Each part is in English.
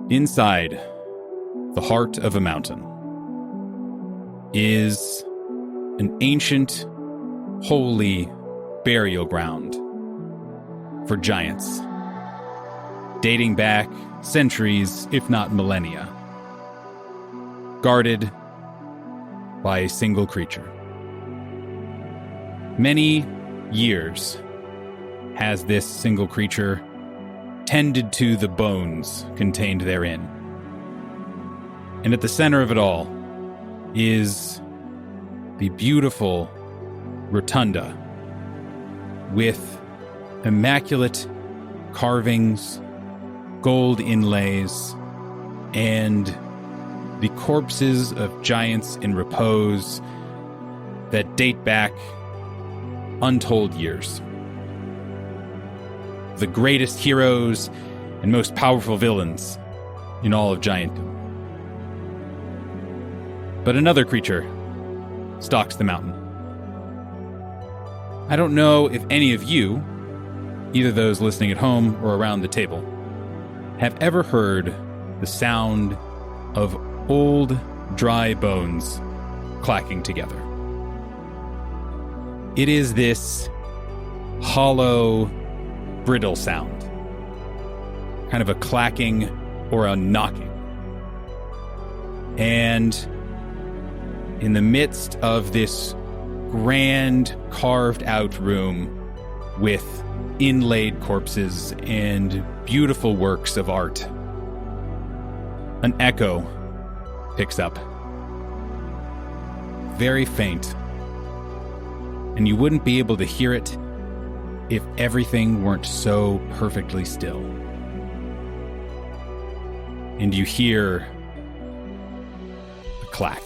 Inside the heart of a mountain is an ancient, holy burial ground for giants, dating back centuries, if not millennia, guarded by a single creature. Many years has this single creature tended to the bones contained therein. And at the center of it all is the beautiful rotunda with immaculate carvings, gold inlays, and the corpses of giants in repose that date back untold years. The greatest heroes and most powerful villains in all of Giantdom. But another creature stalks the mountain. I don't know if any of you, either those listening at home or around the table, have ever heard the sound of old, dry bones clacking together. It is this hollow, brittle sound, kind of a clacking or a knocking. And in the midst of this grand carved out room with inlaid corpses and beautiful works of art, an echo picks up. Very faint. And you wouldn't be able to hear it if everything weren't so perfectly still. And you hear a clack,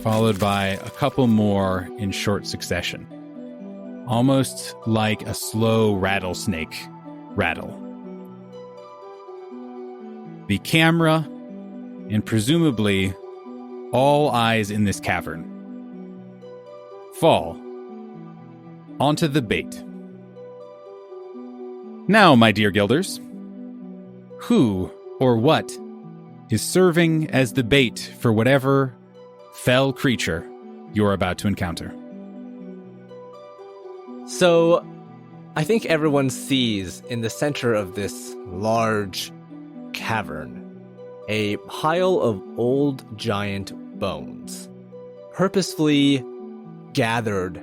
followed by a couple more in short succession, almost like a slow rattlesnake rattle. The camera, and presumably all eyes in this cavern, fall onto the bait. Now, my dear guilders, who or what is serving as the bait for whatever fell creature you're about to encounter? So, I think everyone sees in the center of this large cavern a pile of old giant bones, purposefully gathered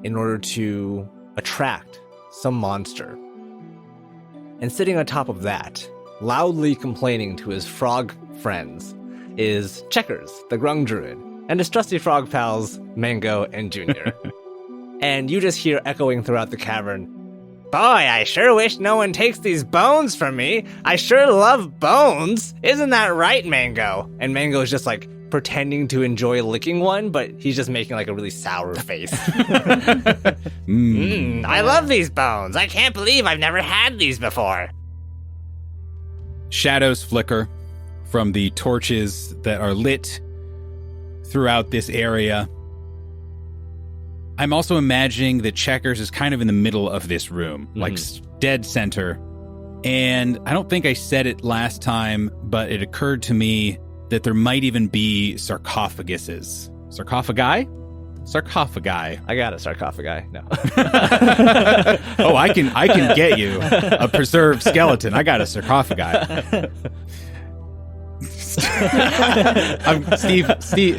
in order to attract some monster. And sitting on top of that, loudly complaining to his frog friends, is Checkers, the Grung Druid, and his trusty frog pals, Mango and Junior. And you just hear echoing throughout the cavern, "Boy, I sure wish no one takes these bones from me. I sure love bones. Isn't that right, Mango?" And Mango is just like pretending to enjoy licking one, but he's just making like a really sour face. I love these bones. I can't believe I've never had these before. Shadows flicker from the torches that are lit throughout this area. I'm also imagining that Checkers is kind of in the middle of this room, like dead center. And I don't think I said it last time, but it occurred to me that there might even be sarcophaguses. Sarcophagi? Sarcophagi. I got it, sarcophagi. No. Oh, I can get you a preserved skeleton. I got a sarcophagi.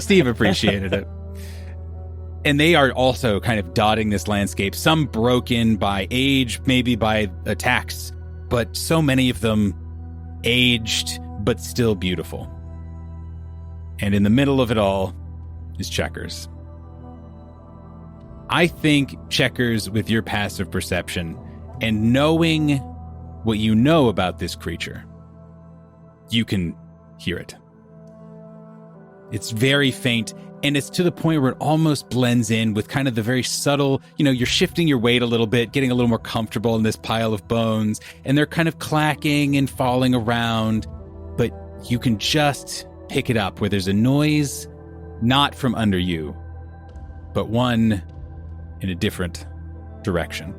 Steve appreciated it. And they are also kind of dotting this landscape, some broken by age, maybe by attacks, but so many of them aged, but still beautiful. And in the middle of it all is Checkers. I think, Checkers, with your passive perception and knowing what you know about this creature, you can hear it. It's very faint, and it's to the point where it almost blends in with kind of the very subtle, you're shifting your weight a little bit, getting a little more comfortable in this pile of bones, and they're kind of clacking and falling around, but you can just pick it up where there's a noise, not from under you, but one in a different direction.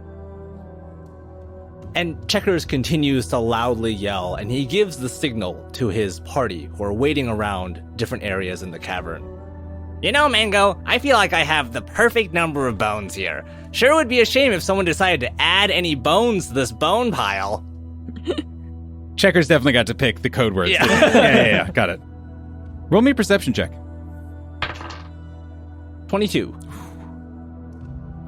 And Checkers continues to loudly yell, and he gives the signal to his party who are waiting around different areas in the cavern. You know, Mango, I feel like I have the perfect number of bones here. Sure would be a shame if someone decided to add any bones to this bone pile. Checkers definitely got to pick the code words. Yeah. Yeah, got it. Roll me a perception check. 22.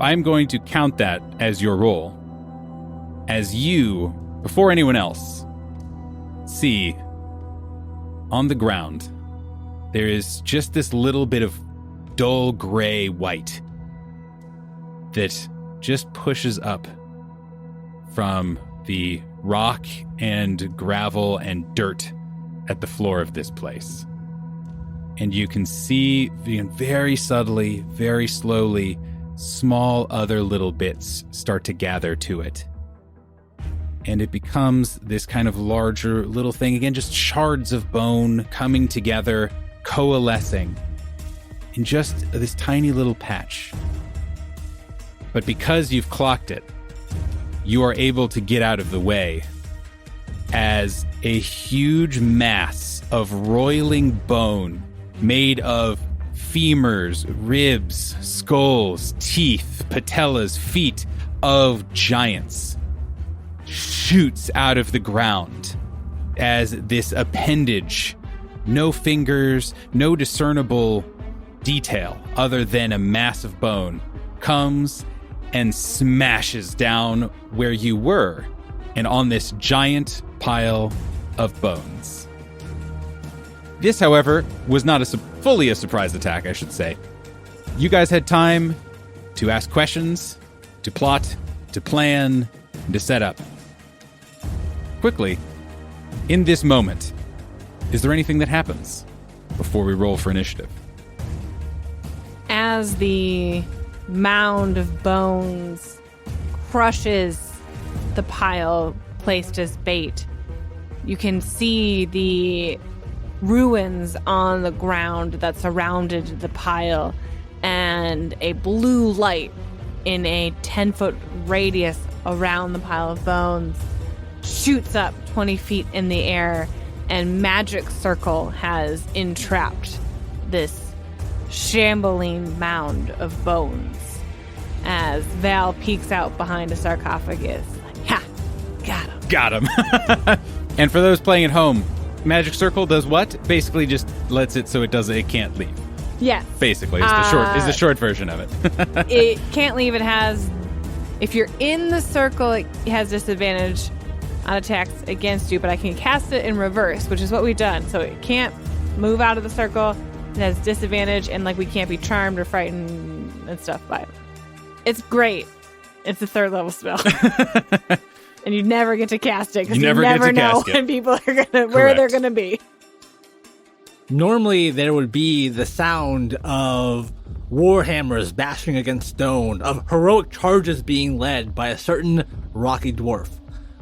I'm going to count that as your roll. As you, before anyone else, see on the ground, there is just this little bit of dull gray white that just pushes up from the rock and gravel and dirt at the floor of this place. And you can see very subtly, very slowly, small other little bits start to gather to it. And it becomes this kind of larger little thing. Again, just shards of bone coming together, coalescing in just this tiny little patch. But because you've clocked it, you are able to get out of the way as a huge mass of roiling bone made of femurs, ribs, skulls, teeth, patellas, feet of giants shoots out of the ground as this appendage, no fingers, no discernible detail other than a mass of bone, comes and smashes down where you were and on this giant pile of bones. This, however, was not fully a surprise attack, I should say. You guys had time to ask questions, to plot, to plan, and to set up. Quickly, in this moment, is there anything that happens before we roll for initiative? As the mound of bones crushes the pile placed as bait, you can see the ruins on the ground that surrounded the pile, and a blue light in a 10-foot radius around the pile of bones shoots up 20 feet in the air, and Magic Circle has entrapped this shambling mound of bones as Val peeks out behind a sarcophagus. Like, ha! Got him. And for those playing at home, Magic Circle does what? Basically just lets it so it can't leave. Yes. Basically, is the short version of it. It can't leave. It has, if you're in the circle, it has disadvantage on attacks against you, but I can cast it in reverse, which is what we've done. So it can't move out of the circle. It has disadvantage, and we can't be charmed or frightened and stuff by it. It's great. It's a 3rd level spell. And you never get to cast it because you never know when people are where they're gonna be. Normally, there would be the sound of warhammers bashing against stone, of heroic charges being led by a certain rocky dwarf.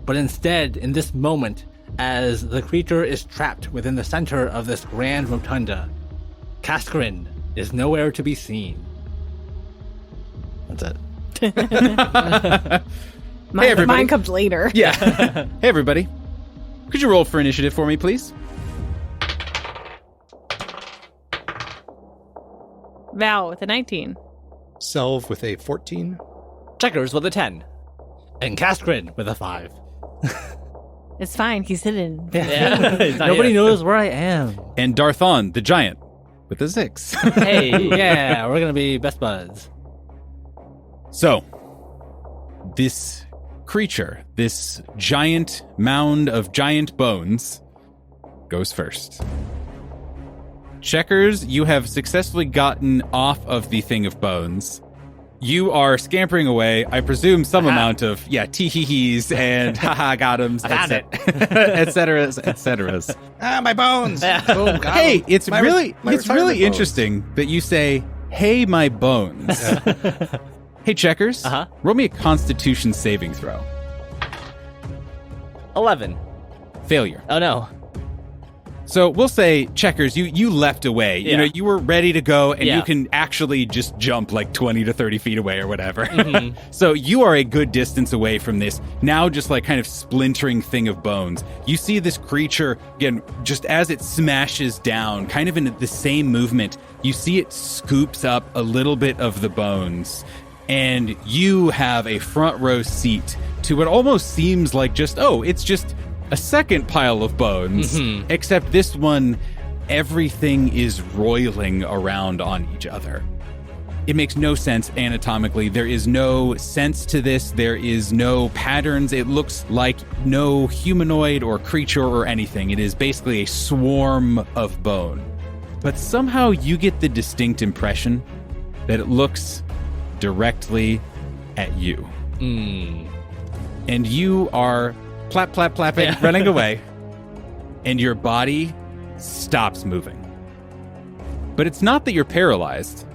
But instead, in this moment, as the creature is trapped within the center of this grand rotunda, Kaskarin is nowhere to be seen. That's it. Hey, everybody. Mine comes later. Yeah. Hey, everybody. Could you roll for initiative for me, please? Val with a 19. Selv with a 14. Checkers with a 10. And Kaskarin with a 5. It's fine. He's hidden. Yeah. Nobody knows where I am. And Darthon, the giant, with a 6. Hey, yeah, we're going to be best buds. So, this creature, this giant mound of giant bones, goes first. Checkers, you have successfully gotten off of the thing of bones, You are scampering away. I presume some amount of tee-hee-hees and haha got 'em, et cetera, et cetera. My bones. Boom, got Hey, 'em. it's My really retirement bones. interesting that you say, "Hey, my bones." Hey, Checkers. Roll me a Constitution saving throw. 11. Failure. Oh, no. So we'll say, Checkers, you leapt away. Yeah. You were ready to go, and Yeah. you can actually just jump like 20 to 30 feet away or whatever. So you are a good distance away from this, now just like kind of splintering thing of bones. You see this creature, again, just as it smashes down, kind of in the same movement, you see it scoops up a little bit of the bones, and you have a front row seat to what almost seems like it's just a second pile of bones, except this one, everything is roiling around on each other. It makes no sense anatomically. There is no sense to this. There is no patterns. It looks like no humanoid or creature or anything. It is basically a swarm of bone. But somehow you get the distinct impression that it looks directly at you. And you are plapping, running away, and your body stops moving. But it's not that you're paralyzed,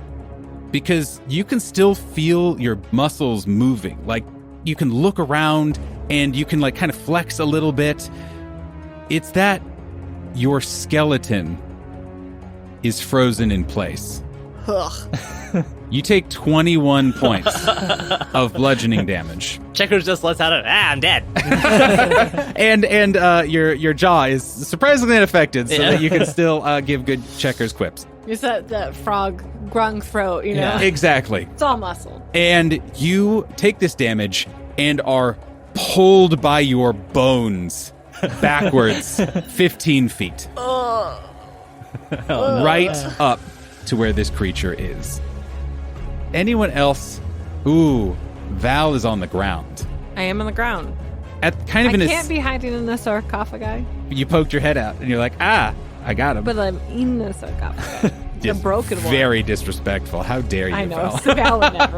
because you can still feel your muscles moving. Like, you can look around, and you can, like, kind of flex a little bit. It's that your skeleton is frozen in place. You take 21 points of bludgeoning damage. Checkers just lets out I'm dead. and your jaw is surprisingly unaffected, so that you can still give good Checkers quips. It's that frog grung throat, you know? Exactly. It's all muscle. And you take this damage and are pulled by your bones backwards 15 feet. Right up to where this creature is. Anyone else? Ooh, Val is on the ground. I am on the ground. At kind of I in can't be hiding in the sarcophagi, you poked your head out and you're like, I got him. but I'm in the sarcophagi. The Just broken one. very disrespectful. How dare you, I know. Val? Val would never.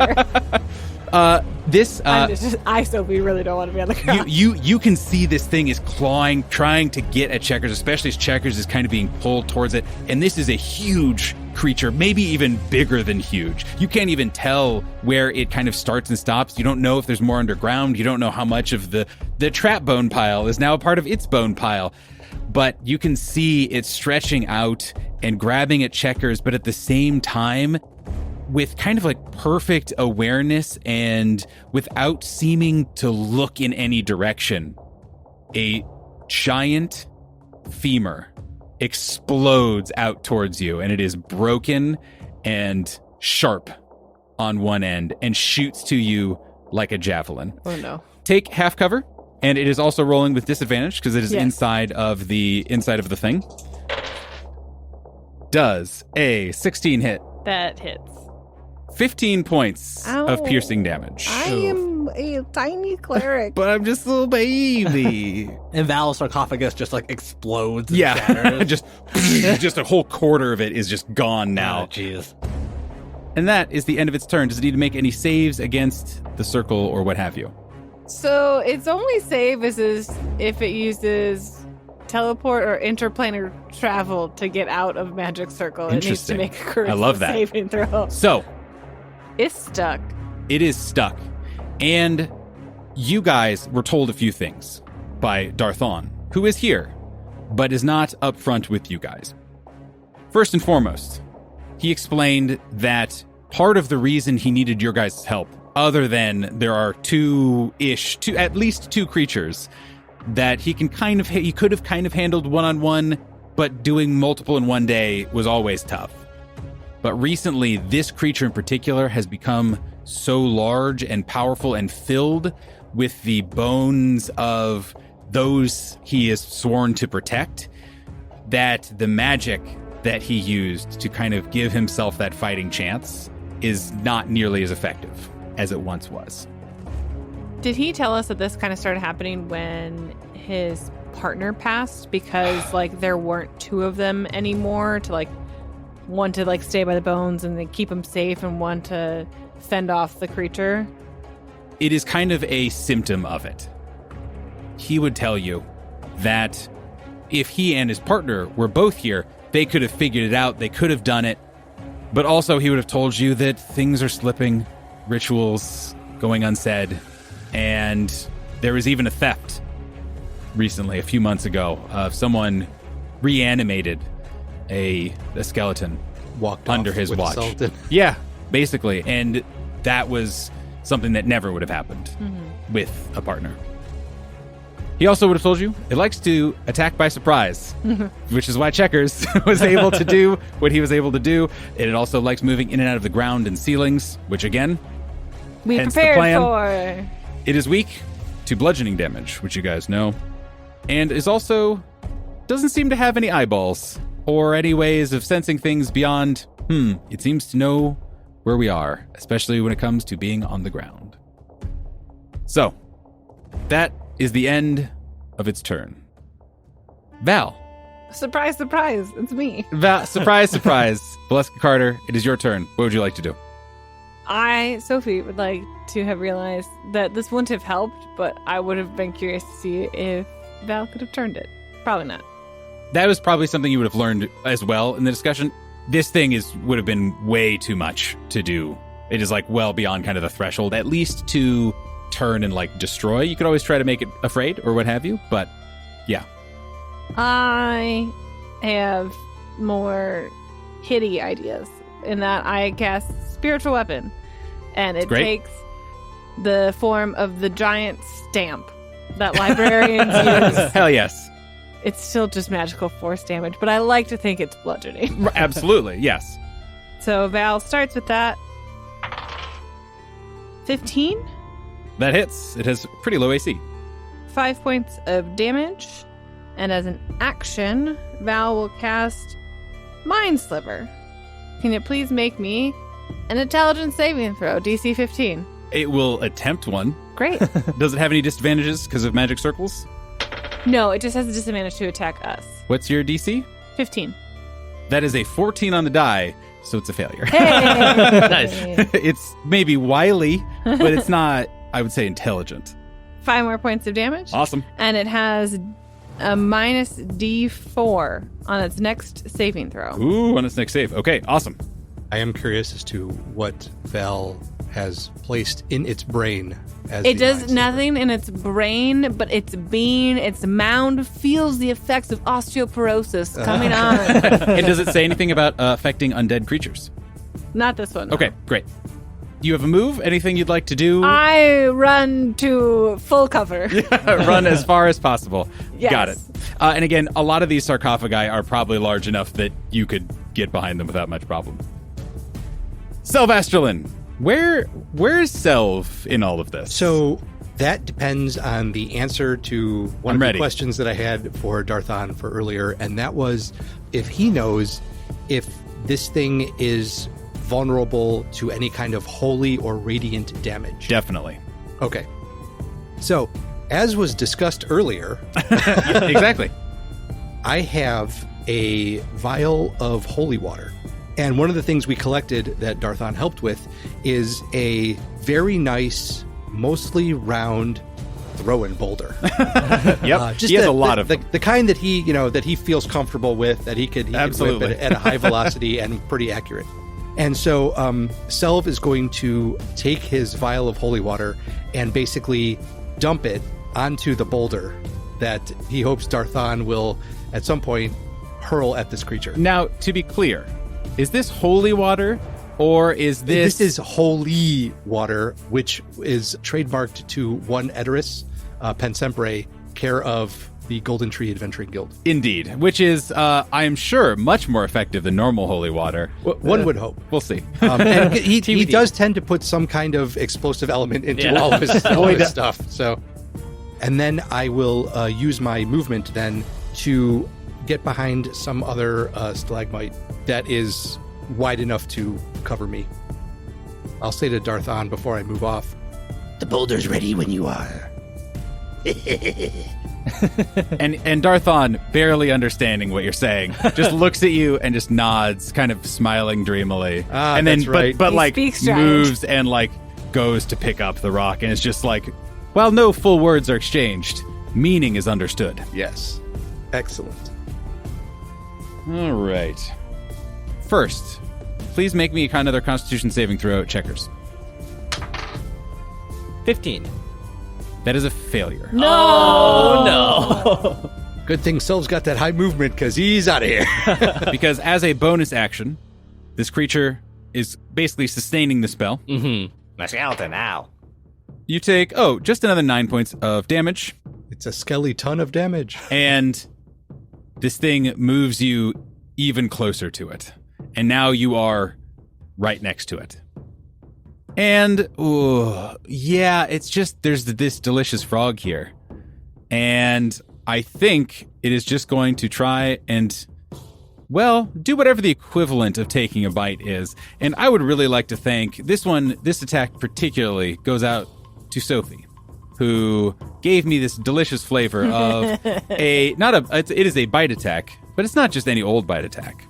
We really don't want to be on the ground. You can see this thing is clawing, trying to get at Checkers, especially as Checkers is kind of being pulled towards it. And this is a huge creature, maybe even bigger than huge. You can't even tell where it kind of starts and stops. You don't know if there's more underground. You don't know how much of the trap bone pile is now a part of its bone pile. But you can see it stretching out and grabbing at Checkers, but at the same time, with kind of like perfect awareness and without seeming to look in any direction, a giant femur explodes out towards you, and it is broken and sharp on one end and shoots to you like a javelin. Oh no. Take half cover, and it is also rolling with disadvantage because it is Yes. inside of the thing. Does a 16 hit? That hits. 15 points Ow. of piercing damage. I am a tiny cleric. But I'm just a little baby. And Val's sarcophagus just like explodes and Yeah, shatters. just a whole quarter of it is just gone now. Oh, jeez. And that is the end of its turn. Does it need to make any saves against the circle or what have you? So its only save is if it uses teleport or interplanar travel to get out of magic circle. It needs to Interesting. make a charisma I love that. saving throw. So, It's stuck. it is stuck. And you guys were told a few things by Darthon, who is here, but is not upfront with you guys. First and foremost, he explained that part of the reason he needed your guys' help, other than there are at least two creatures that he could have kind of handled one-on-one, but doing multiple in one day was always tough. But recently, this creature in particular has become so large and powerful and filled with the bones of those he is sworn to protect, that the magic that he used to kind of give himself that fighting chance is not nearly as effective as it once was. Did he tell us that this kind of started happening when his partner passed? Because like there weren't two of them anymore to like one to like stay by the bones and then keep him safe and one to fend off the creature? It is kind of a symptom of it. He would tell you that if he and his partner were both here, they could have figured it out, they could have done it, but also he would have told you that things are slipping, rituals going unsaid, and there was even a theft recently, a few months ago, of someone reanimated a skeleton Walked under off his with watch. Sultan. Yeah, basically. And that was something that never would have happened with a partner. He also would have told you it likes to attack by surprise, which is why Checkers was able to do what he was able to do. And it also likes moving in and out of the ground and ceilings, which again, We hence the prepared plan. for. It is weak to bludgeoning damage, which you guys know, and is also doesn't seem to have any eyeballs or any ways of sensing things beyond, it seems to know where we are, especially when it comes to being on the ground. So, that is the end of its turn. Val. Surprise, surprise. It's me. Val, surprise, surprise. Valeska Carter, it is your turn. What would you like to do? Sophie, would like to have realized that this wouldn't have helped, but I would have been curious to see if Val could have turned it. Probably not. That was probably something you would have learned as well in the discussion. This thing would have been way too much to do. It is like well beyond kind of the threshold, at least to turn and like destroy. You could always try to make it afraid or what have you, but yeah. I have more hitty ideas in that I cast Spiritual Weapon, and it Great. takes the form of the giant stamp that librarians use. Hell yes. It's still just magical force damage, but I like to think it's bludgeoning. Absolutely, yes. So Val starts with that. 15, That hits. It has pretty low AC. 5 points of damage, and as an action, Val will cast Mind Sliver. Can you please make me an intelligence saving throw, DC 15? It will attempt one. Great. Does it have any disadvantages because of magic circles? No, it just has a disadvantage to attack us. What's your DC? 15. That is a 14 on the die, so it's a failure. Hey! Nice. It's maybe wily, but it's not, I would say, intelligent. 5 more points of damage. Awesome. And it has a minus D4 on its next saving throw. Ooh, on its next save. Okay, awesome. I am curious as to what Val has placed in its brain as It the does Mind Sliver. nothing in its brain, but its being, its mound feels the effects of osteoporosis coming on. And does it say anything about affecting undead creatures? Not this one. no. Okay, great. Do you have a move? Anything you'd like to do? I run to full cover. Run as far as possible. Yes. Got it. And again, a lot of these sarcophagi are probably large enough that you could get behind them without much problem. Selvastrelin, where's Selv in all of this? So that depends on the answer to one I'm of ready. the questions that I had for Darthon for earlier, and that was if he knows if this thing is vulnerable to any kind of holy or radiant damage. Definitely. Okay. So, as was discussed earlier, Yeah, exactly. I have a vial of holy water. And one of the things we collected that Darthon helped with is a very nice, mostly round throw-in boulder. Yep. He has a lot of them. the kind that he feels comfortable with, that he could whip Absolutely. at a high velocity and pretty accurate. And so Selv is going to take his vial of holy water and basically dump it onto the boulder that he hopes Darthon will at some point hurl at this creature. Now, to be clear, is this holy water or is this... This is holy water, which is trademarked to one Edoris, Pensempre, care of the Golden Tree Adventuring Guild. Indeed, which is, I am sure, much more effective than normal holy water. One would hope. We'll see. And he TBD. does tend to put some kind of explosive element into Yeah. all of his stuff. So, and then I will use my movement then to get behind some other stalagmite that is wide enough to cover me. I'll say to Darthon before I move off, The boulder's ready when you are. And Darthon, barely understanding what you're saying, just looks at you and just nods, kind of smiling dreamily. And then, that's right. but He like speaks giant. moves and like goes to pick up the rock, and it's just like, while no full words are exchanged, meaning is understood. Yes. Excellent. All right. First, please make me another Constitution saving throw at Checkers. 15. That is a failure. Oh, no. Good thing Selv's got that high movement because he's out of here. Because as a bonus action, this creature is basically sustaining the spell. My skeleton now. You take, just another 9 points of damage, It's a skeleton of damage. and this thing moves you even closer to it. And now you are right next to it. And, it's just, there's this delicious frog here. And I think it is just going to try and, do whatever the equivalent of taking a bite is. And I would really like to thank this attack particularly goes out to Sophie, who gave me this delicious flavor of it is a bite attack, but it's not just any old bite attack.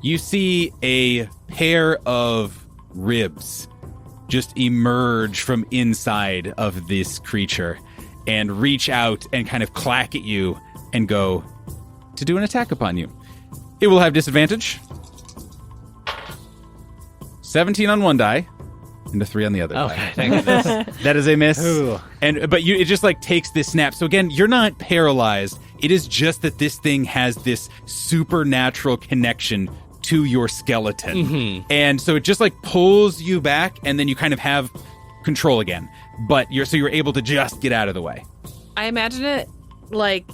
You see a pair of ribs just emerge from inside of this creature and reach out and kind of clack at you and go to do an attack upon you. It will have disadvantage. 17 on one die and a 3 on the other die. Okay, thank goodness. That is a miss. Ooh. But it just like takes this snap. So again, you're not paralyzed. It is just that this thing has this supernatural connection to your skeleton. And so it just like pulls you back, and then you kind of have control again. But you're able to just get out of the way. I imagine it like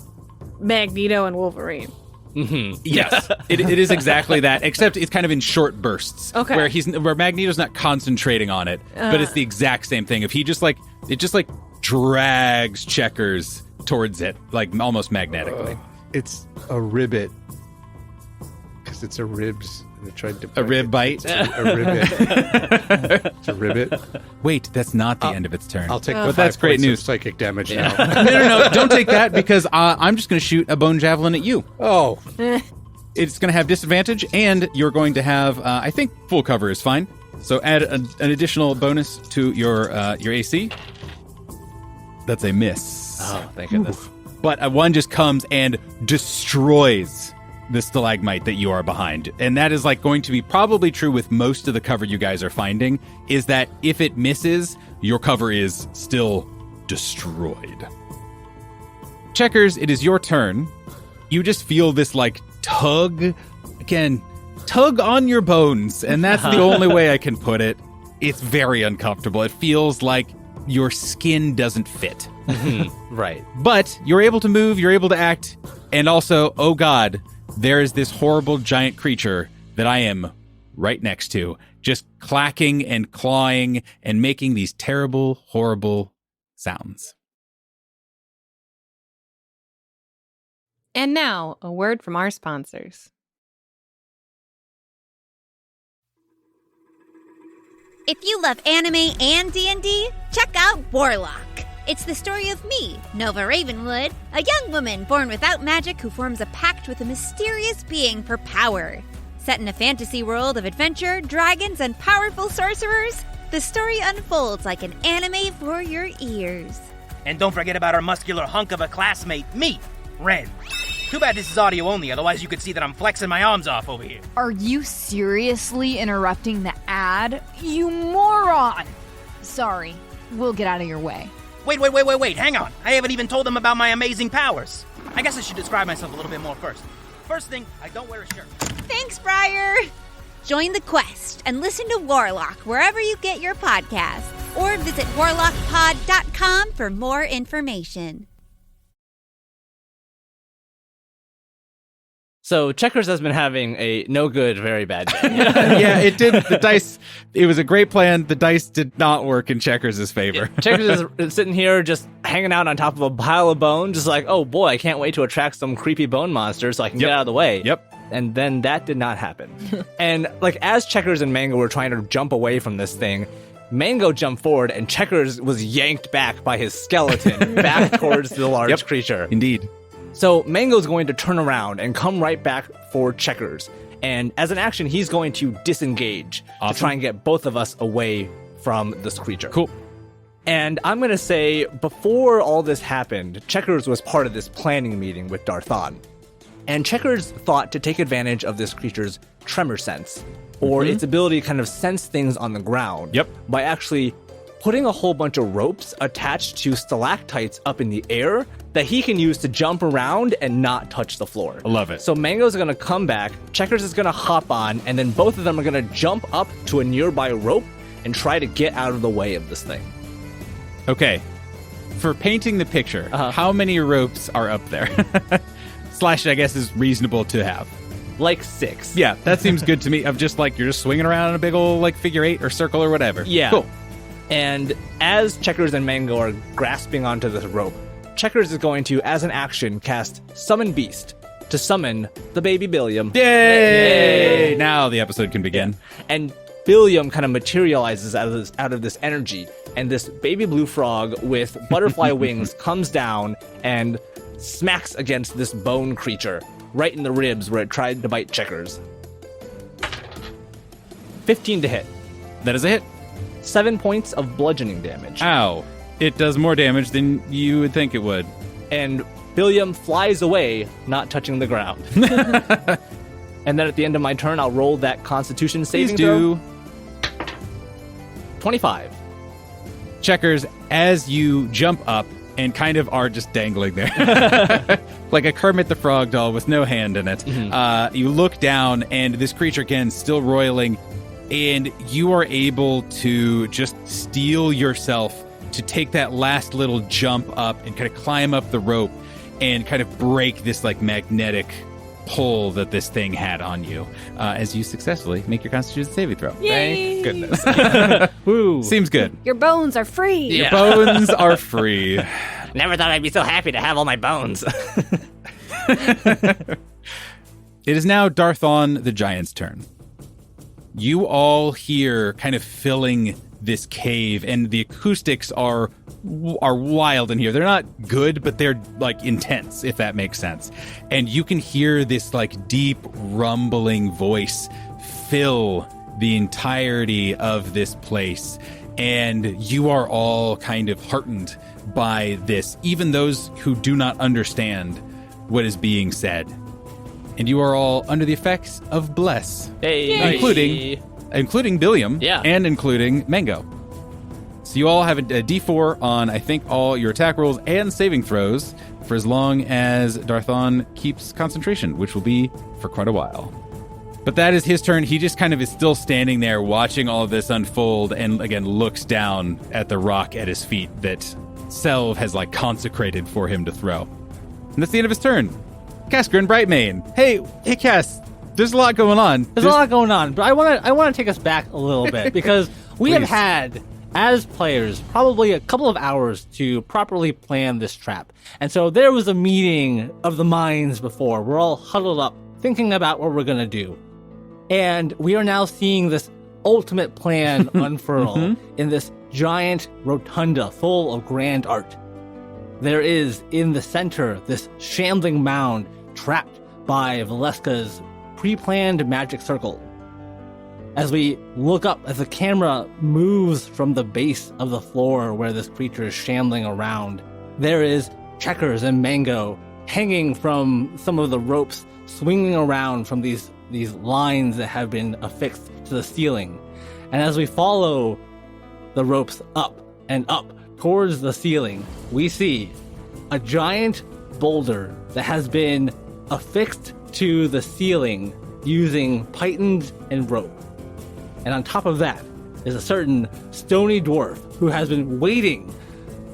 Magneto and Wolverine. Yes, it is exactly that, except it's kind of in short bursts. Okay. Where Magneto's not concentrating on it, but it's the exact same thing. If he just drags Checkers towards it, like almost magnetically. It's a ribbit. Because it's a ribs. And it tried to A rib bite? A ribbit. It's a ribbit. Wait, that's not the end of its turn. I'll take But the that's 5 great points of news. psychic damage now. No, don't take that, because I'm just going to shoot a bone javelin at you. Oh, It's going to have disadvantage, and you're going to have, I think full cover is fine. So add an additional bonus to your AC. That's a miss. Oh, thank goodness. But a 1 just comes and destroys the stalagmite that you are behind. And that is like going to be probably true with most of the cover you guys are finding, is that if it misses, your cover is still destroyed. Checkers, it is your turn. You just feel this like tug on your bones, and that's the only way I can put it. It's very uncomfortable. It feels like your skin doesn't fit. Right. But you're able to move, you're able to act, and also, oh god, there is this horrible giant creature that I am right next to, just clacking and clawing and making these terrible, horrible sounds. And now, a word from our sponsors. If you love anime and D&D, check out Warlock. It's the story of me, Nova Ravenwood, a young woman born without magic who forms a pact with a mysterious being for power. Set in a fantasy world of adventure, dragons, and powerful sorcerers, the story unfolds like an anime for your ears. And don't forget about our muscular hunk of a classmate, me, Ren. Too bad this is audio only, otherwise you could see that I'm flexing my arms off over here. Are you seriously interrupting the ad? You moron! Sorry, we'll get out of your way. Wait, hang on. I haven't even told them about my amazing powers. I guess I should describe myself a little bit more first. First thing, I don't wear a shirt. Thanks, Briar! Join the quest and listen to Warlock wherever you get your podcasts, or visit warlockpod.com for more information. So Checkers has been having a no good, very bad day. Yeah, it did. The dice, it was a great plan. The dice did not work in Checkers' favor. Checkers is sitting here just hanging out on top of a pile of bones, just like, oh boy, I can't wait to attract some creepy bone monster so I can get out of the way. Yep. And then that did not happen. And like as Checkers and Mango were trying to jump away from this thing, Mango jumped forward, and Checkers was yanked back by his skeleton back towards the large creature. Indeed. So Mango's going to turn around and come right back for Checkers. And as an action, he's going to disengage to try and get both of us away from this creature. Cool. And I'm going to say, before all this happened, Checkers was part of this planning meeting with Darthon. And Checkers thought to take advantage of this creature's tremor sense, or its ability to kind of sense things on the ground. Yep. By actually putting a whole bunch of ropes attached to stalactites up in the air that he can use to jump around and not touch the floor. I love it. So Mango's going to come back, Checkers is going to hop on, and then both of them are going to jump up to a nearby rope and try to get out of the way of this thing. Okay. For painting the picture, how many ropes are up there? Slash, I guess, is reasonable to have. Like 6. Yeah, that seems good to me. Of just like, you're just swinging around in a big old like figure 8 or circle or whatever. Yeah. Cool. And as Checkers and Mango are grasping onto this rope, Checkers is going to, as an action, cast Summon Beast to summon the baby Billiam. Yay! Now the episode can begin. Yeah. And Billiam kind of materializes out of this energy, and this baby blue frog with butterfly wings comes down and smacks against this bone creature right in the ribs where it tried to bite Checkers. 15 to hit. That is a hit. 7 points of bludgeoning damage. Ow. It does more damage than you would think it would. And Billiam flies away, not touching the ground. And then at the end of my turn, I'll roll that Constitution saving throw. 25. Checkers, as you jump up and kind of are just dangling there. Like a Kermit the Frog doll with no hand in it. You look down, and this creature, again, still roiling, and you are able to just steel yourself to take that last little jump up and kind of climb up the rope and kind of break this like magnetic pull that this thing had on you as you successfully make your Constitution saving throw. Yay! Thank goodness. Woo. Seems good. Your bones are free. Your bones are free. Never thought I'd be so happy to have all my bones. It is now Darthon the Giant's turn. You all hear kind of filling this cave, and the acoustics are wild in here. They're not good, but they're like intense, if that makes sense. And you can hear this like deep rumbling voice fill the entirety of this place. And you are all kind of heartened by this, even those who do not understand what is being said. And you are all under the effects of Bless. Hey. Including Billiam, Yeah. and including Mango. So you all have a D4 on, I think, all your attack rolls and saving throws for as long as Darthon keeps concentration, which will be for quite a while. But that is his turn. He just kind of is still standing there watching all of this unfold and, again, looks down at the rock at his feet that Selv has, like, consecrated for him to throw. And that's the end of his turn. Casker and Brightmane. Hey, Cass. There's a lot going on. There's a lot going on, but I want to take us back a little bit because we have had, as players, probably a couple of hours to properly plan this trap. And so there was a meeting of the minds before. We're all huddled up thinking about what we're going to do. And we are now seeing this ultimate plan unfurl in this giant rotunda full of grand art. There is, in the center, this shambling mound trapped by Valeska's pre-planned magic circle. As we look up, as the camera moves from the base of the floor where this creature is shambling around, there is Checkers and Mango hanging from some of the ropes, swinging around from these lines that have been affixed to the ceiling. And as we follow the ropes up and up towards the ceiling, we see a giant boulder that has been affixed to the ceiling using pythons and rope. And on top of that is a certain stony dwarf who has been waiting,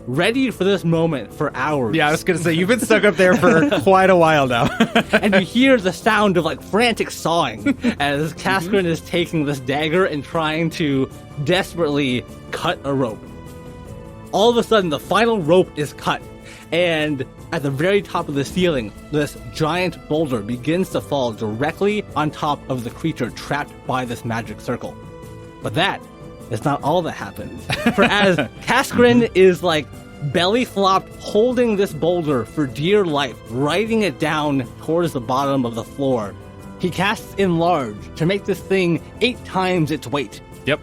ready for this moment for hours. Yeah, I was going to say, you've been stuck up there for quite a while now. And you hear the sound of like frantic sawing as Caskrin is taking this dagger and trying to desperately cut a rope. All of a sudden, the final rope is cut, and at the very top of the ceiling, this giant boulder begins to fall directly on top of the creature trapped by this magic circle. But that is not all that happens. For as Kaskrin is like belly flopped, holding this boulder for dear life, riding it down towards the bottom of the floor, he casts Enlarge to make this thing 8 times its weight. Yep.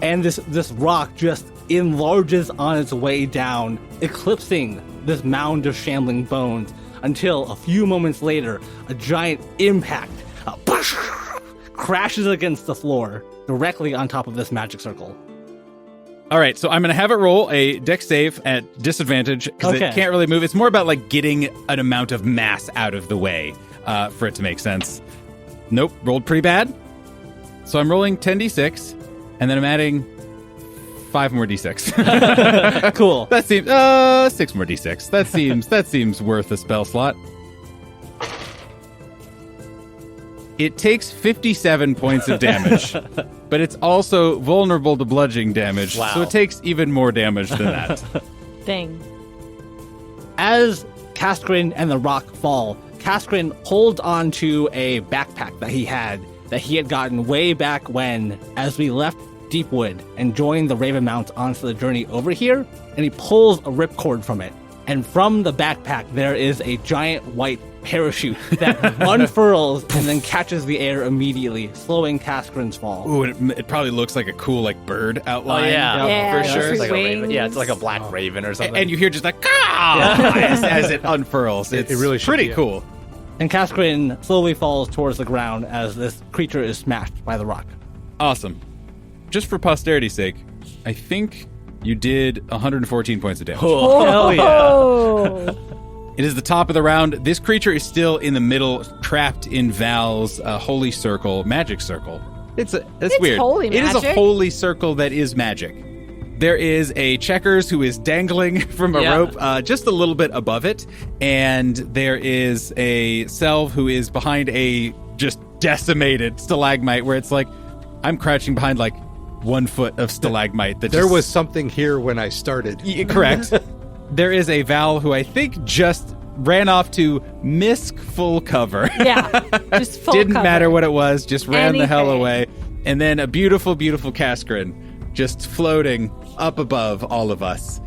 And this rock just enlarges on its way down, eclipsing this mound of shambling bones, until a few moments later, a giant impact crashes against the floor directly on top of this magic circle. All right, so I'm going to have it roll a dex save at disadvantage because it can't really move. It's more about like getting an amount of mass out of the way for it to make sense. Nope, rolled pretty bad. So I'm rolling 10d6, and then I'm adding 5 more d6. Cool. That seems 6 more d6. That seems worth a spell slot. It takes 57 points of damage, but it's also vulnerable to bludgeoning damage, so it takes even more damage than that. Dang. As Kaskrin and the rock fall, Kaskrin holds onto a backpack that he had gotten way back when, as we left Deepwood and joined the Raven Mount onto the journey over here, and he pulls a ripcord from it. And from the backpack, there is a giant white parachute that unfurls and then catches the air immediately, slowing Kaskrin's fall. Ooh, and it probably looks like a cool like bird outline. Oh, yeah. For sure. It's like a Wings. raven. Yeah, it's like a black raven or something. And you hear just like as it unfurls. It's It really should pretty be, cool. And Kaskrin slowly falls towards the ground as this creature is smashed by the rock. Awesome. Just for posterity's sake, I think you did 114 points of damage. Oh, hell yeah. Oh. It is the top of the round. This creature is still in the middle, trapped in Val's holy circle, magic circle. It's weird. Holy It is a magic. holy circle that is magic. There is a Checkers who is dangling from a rope just a little bit above it, and there is a Selv who is behind a just decimated stalagmite where it's like, I'm crouching behind like 1 foot of stalagmite. There was something here when I started. Correct. There is a Val who I think just ran off to misc full cover. Yeah, just full Didn't cover. matter what it was, just ran the hell Anything. away. And then a beautiful, beautiful Kaskrin just floating up above all of us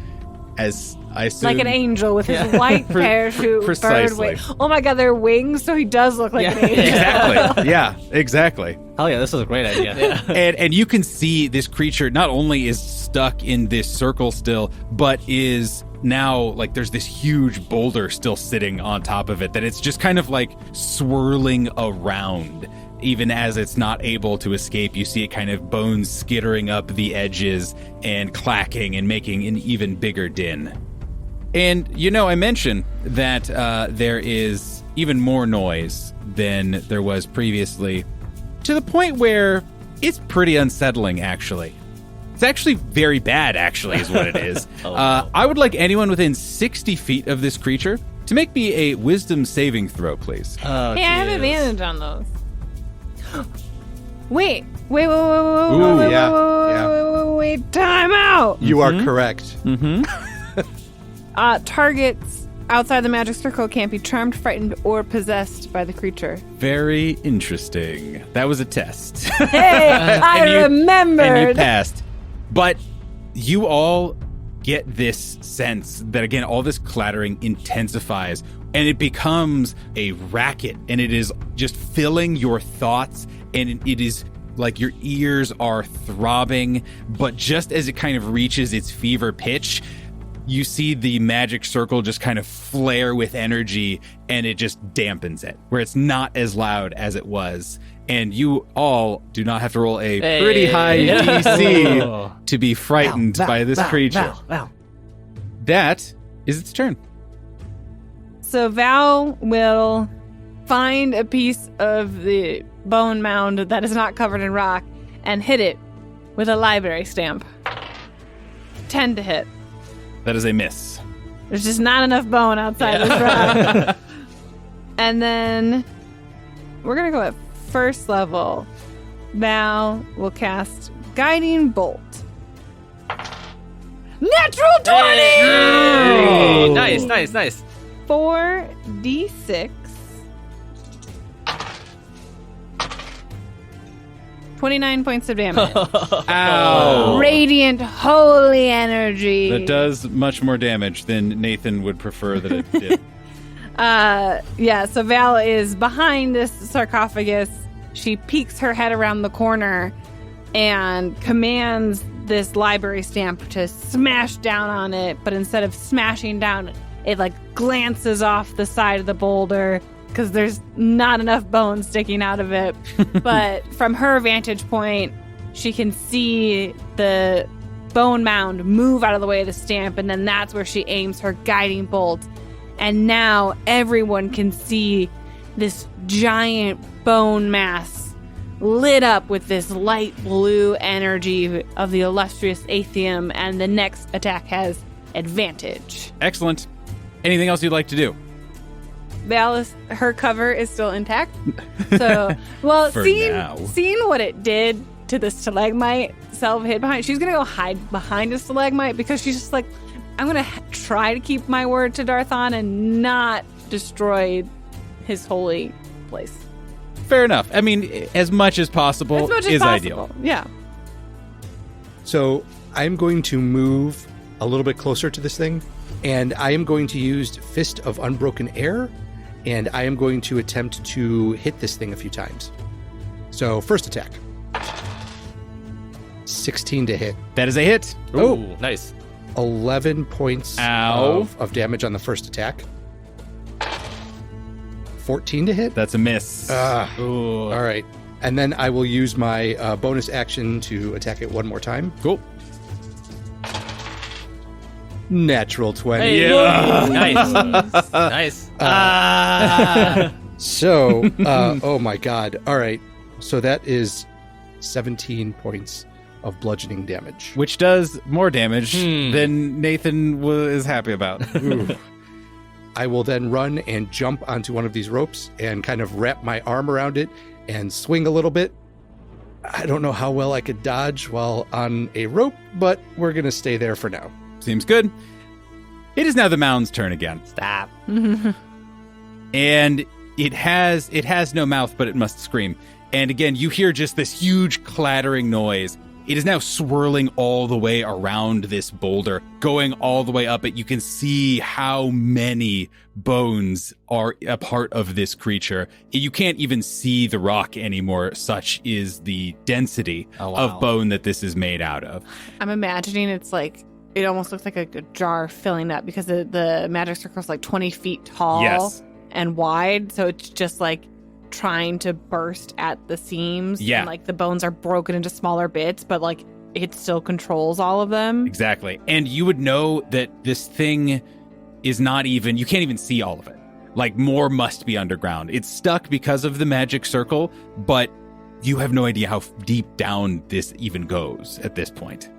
as I assume... Like an angel with his white parachute, Precisely. bird wing. Oh my god, they're wings, so he does look like an angel. Exactly. Yeah, exactly. Hell yeah, this is a great idea. And you can see this creature not only is stuck in this circle still, but is now like there's this huge boulder still sitting on top of it that it's just kind of like swirling around. Even as it's not able to escape, you see it kind of bones skittering up the edges and clacking and making an even bigger din. And, I mentioned that there is even more noise than there was previously, to the point where it's pretty unsettling, actually. It's actually very bad, actually, is what it is. I would like anyone within 60 feet of this creature to make me a wisdom saving throw, please. Oh, Hey, I have geez. advantage on those. Wait, Ooh, yeah. wait, time out. You are correct. Targets outside the magic circle can't be charmed, frightened, or possessed by the creature. Very interesting. That was a test. Hey, I remembered. And you passed. But you all get this sense that, again, all this clattering intensifies and it becomes a racket, and it is just filling your thoughts, and it is like your ears are throbbing. But just as it kind of reaches its fever pitch, you see the magic circle just kind of flare with energy, and it just dampens it, where it's not as loud as it was. And you all do not have to roll a pretty high DC to be frightened by this creature. That is its turn. So Val will find a piece of the bone mound that is not covered in rock and hit it with a library stamp. 10 to hit. That is a miss. There's just not enough bone outside this rock. And then we're going to go at first level. Val will cast Guiding Bolt. Natural 20! Hey, nice. 4d6 29 points of damage. Ow. Radiant holy energy. That does much more damage than Nathan would prefer that it did. So Val is behind this sarcophagus. She peeks her head around the corner and commands this library stamp to smash down on it, but instead of smashing down, it like glances off the side of the boulder because there's not enough bone sticking out of it. But from her vantage point, she can see the bone mound move out of the way of the stamp, and then that's where she aims her guiding bolt. And now everyone can see this giant bone mass lit up with this light blue energy of the illustrious Atheum, and the next attack has advantage. Excellent. Anything else you'd like to do? Her cover is still intact. So, well, seeing what it did to the stalagmite Selv hid behind, she's going to go hide behind a stalagmite because she's just like, I'm going to try to keep my word to Darthon and not destroy his holy place. Fair enough. I mean, as much as possible is ideal. Yeah. So I'm going to move a little bit closer to this thing, and I am going to use Fist of Unbroken Air, and I am going to attempt to hit this thing a few times. So first attack. 16 to hit. That is a hit. Oh, nice. 11 points of damage on the first attack. 14 to hit. That's a miss. All right. And then I will use my bonus action to attack it one more time. Cool. Natural 20. Hey, nice. Nice. So, oh my god. All right. So that is 17 points of bludgeoning damage. Which does more damage than Nathan is happy about. I will then run and jump onto one of these ropes and kind of wrap my arm around it and swing a little bit. I don't know how well I could dodge while on a rope, but we're going to stay there for now. Seems good. It is now the mound's turn again. Stop. And it has no mouth, but it must scream. And again, you hear just this huge clattering noise. It is now swirling all the way around this boulder, going all the way up it. You can see how many bones are a part of this creature. You can't even see the rock anymore. Such is the density of bone that this is made out of. I'm imagining it's like, it almost looks like a jar filling up because the magic circle is like 20 feet tall and wide. So it's just like trying to burst at the seams. Yeah. And like the bones are broken into smaller bits, but like it still controls all of them. Exactly. And you would know that this thing is not even, you can't even see all of it. Like more must be underground. It's stuck because of the magic circle, but you have no idea how deep down this even goes at this point.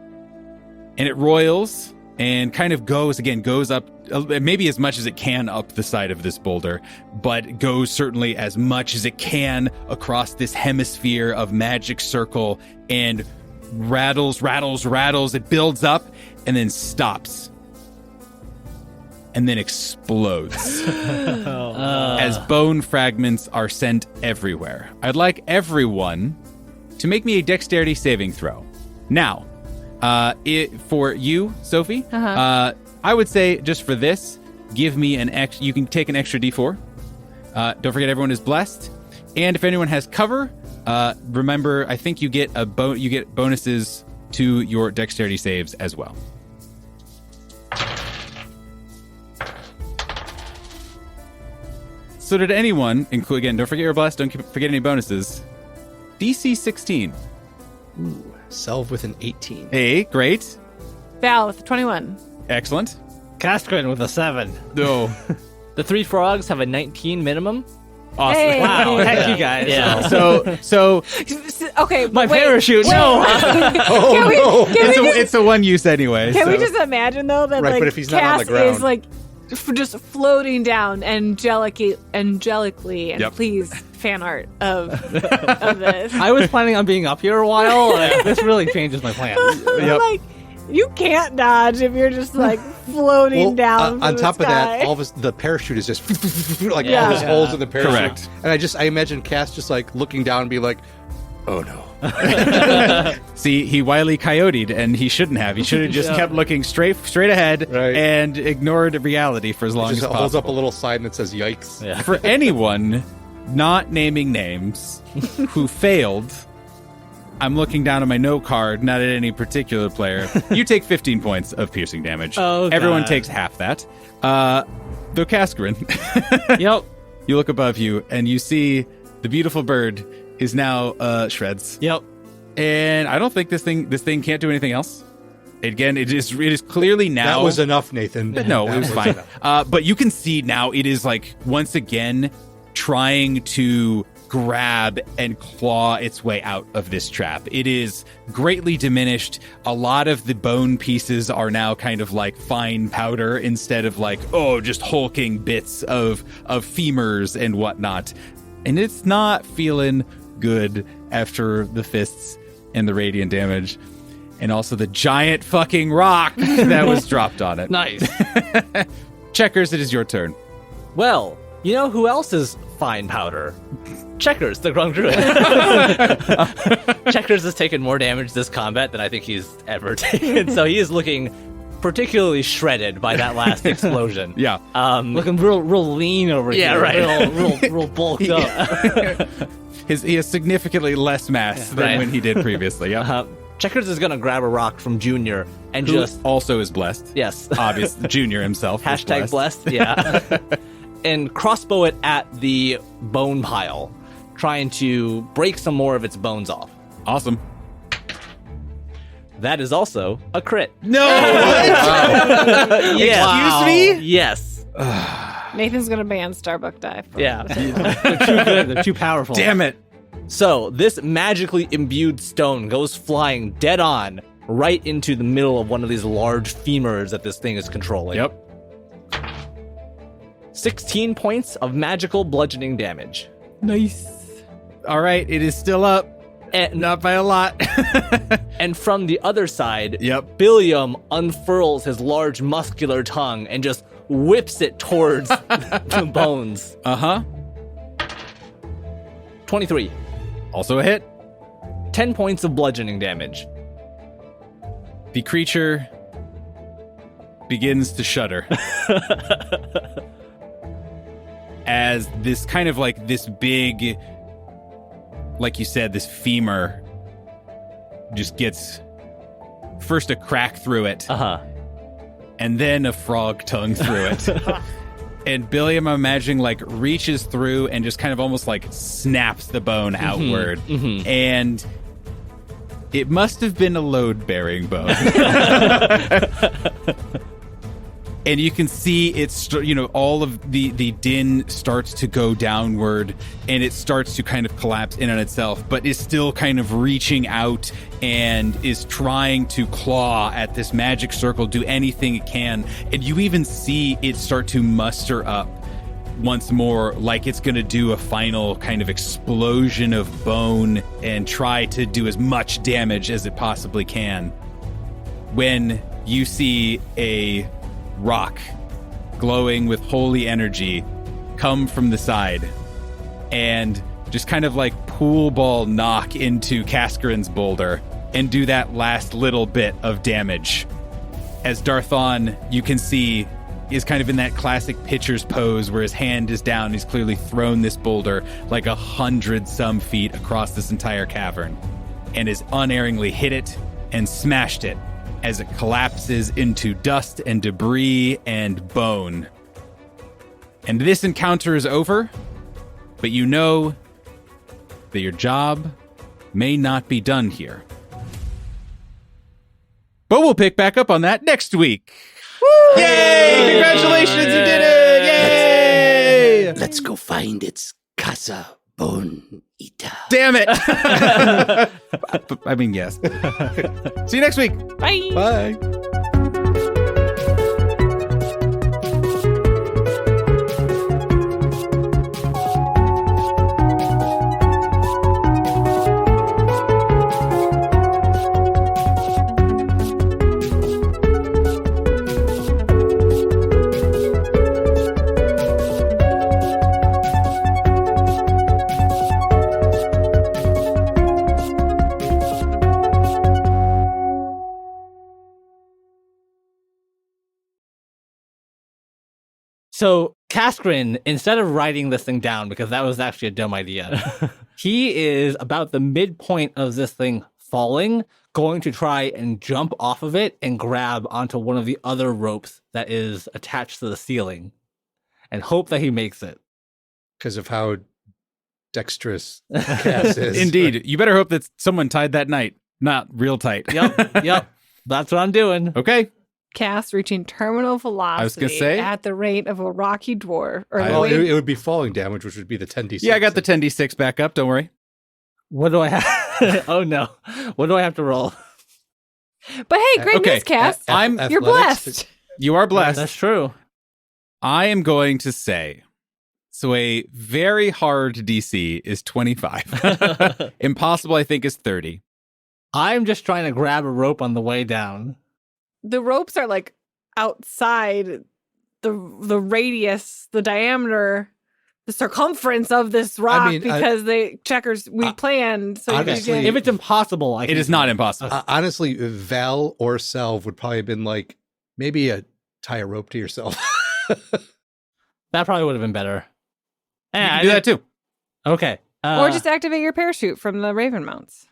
And it roils and kind of goes up maybe as much as it can up the side of this boulder, but goes certainly as much as it can across this hemisphere of magic circle and rattles. It builds up and then stops and then explodes as bone fragments are sent everywhere. I'd like everyone to make me a dexterity saving throw. Now, for you, Sophie, I would say just for this, give me you can take an extra D4. Don't forget everyone is blessed. And if anyone has cover, remember, I think you get you get bonuses to your dexterity saves as well. So did anyone, again, don't forget you're blessed, don't forget any bonuses. DC 16. Ooh. Selv with an 18. Hey, great. Val with 21. Excellent. Caskrin with a 7. No. The 3 frogs have a 19 minimum. Awesome. Hey. Wow, heck you guys. Yeah. So Okay, my wait, parachute. No. it's the one use anyway. Can we so. just imagine though that Right, like but if he's not on the Cass ground. is like just floating down angelically, and please fan art of this. I was planning on being up here a while. This really changes my plans. Like you can't dodge if you're just like floating down. On from top the of that, sky. all of the parachute is just like Yeah. all those holes in the parachute. Correct. And I imagine Cass just like looking down and be like, Oh no. See, he wily coyoted, and he shouldn't have. He should have just kept looking straight ahead and ignored reality for as long as possible. Holds up a little sign that says "Yikes." Yeah. For anyone not naming names who failed, I'm looking down at my note card, not at any particular player. You take 15 points of piercing damage. Oh, Everyone God. takes half that. Though Cascarin, Yep. you look above you and you see the beautiful bird is now shreds. Yep. And I don't think this thing can't do anything else. Again, it is clearly now. That was enough, Nathan. No, it was fine. But you can see now it is like once again trying to grab and claw its way out of this trap. It is greatly diminished. A lot of the bone pieces are now kind of like fine powder instead of like, just hulking bits of femurs and whatnot. And it's not feeling good after the fists and the radiant damage. And also the giant fucking rock that was dropped on it. Nice. Checkers, it is your turn. Well, you know who else is fine powder? Checkers, the Grung Druid. Checkers has taken more damage this combat than I think he's ever taken, so he is looking particularly shredded by that last explosion. Yeah. Looking real lean over here. Yeah, right. Real bulked up. He has significantly less mass than right. when he did previously. Yeah. Checkers is gonna grab a rock from Junior and Who just also is blessed. yes, Obvious. Junior himself. is hashtag blessed. Yeah, and crossbow it at the bone pile, trying to break some more of its bones off. Awesome. That is also a crit. No. Yeah. Excuse me? Yes. Nathan's gonna ban Starbuck die. Yeah. They're too good. They're too powerful. Damn it. So this magically imbued stone goes flying dead on right into the middle of one of these large femurs that this thing is controlling. Yep. 16 points of magical bludgeoning damage. Nice. All right. It is still up. And, Not by a lot. and from the other side, Yep. Billiam unfurls his large muscular tongue and just whips it towards the bones. Uh-huh. 23. Also a hit. 10 points of bludgeoning damage. The creature begins to shudder. As this kind of like this big, like you said, this femur just gets first a crack through it Uh-huh. and then a frog tongue through it. And Billy, I'm imagining, like, reaches through and just kind of almost like snaps the bone outward. And it must have been a load-bearing bone. And you can see it's, all of the din starts to go downward and it starts to kind of collapse in on itself, but is still kind of reaching out and is trying to claw at this magic circle, do anything it can. And you even see it start to muster up once more, like it's going to do a final kind of explosion of bone and try to do as much damage as it possibly can. When you see a rock glowing with holy energy come from the side and just kind of like pool ball knock into Cascarin's boulder and do that last little bit of damage. As Darthon, you can see, is kind of in that classic pitcher's pose where his hand is down. He's clearly thrown this boulder like 100-some feet across this entire cavern and has unerringly hit it and smashed it as it collapses into dust and debris and bone. And this encounter is over, but you know that your job may not be done here. But we'll pick back up on that next week. Woo! Yay! Congratulations, you did it! Yay! Let's go find its casa bone eater. Damn it! I mean, yes. See you next week. Bye. Bye. So Kaskrin, instead of writing this thing down, because that was actually a dumb idea, he is about the midpoint of this thing falling, going to try and jump off of it and grab onto one of the other ropes that is attached to the ceiling and hope that he makes it. Because of how dexterous Cass is. Indeed. You better hope that someone tied that night. Not real tight. Yep. That's what I'm doing. Okay. Cass reaching terminal velocity say. at the rate of a rocky dwarf. Or Well, it would be falling damage, which would be the 10d6. Yeah, I got the 10d6 back up. Don't worry. What do I have? Oh, no. What do I have to roll? But hey, great news, Cass. You're blessed. You are blessed. That's true. I am going to say, so a very hard DC is 25. Impossible, I think, is 30. I'm just trying to grab a rope on the way down. The ropes are like outside the radius, the diameter, the circumference of this rock because we planned. So honestly, if it's impossible, it is not impossible. Honestly, Val or Selv would probably have been like, maybe tie a rope to yourself. That probably would have been better. You can do that too. Okay. Or just activate your parachute from the Raven mounts.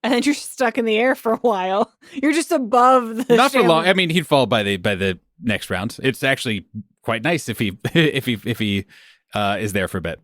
And then you're stuck in the air for a while. You're just above the Not for long. I mean, he'd fall by the next round. It's actually quite nice if he is there for a bit.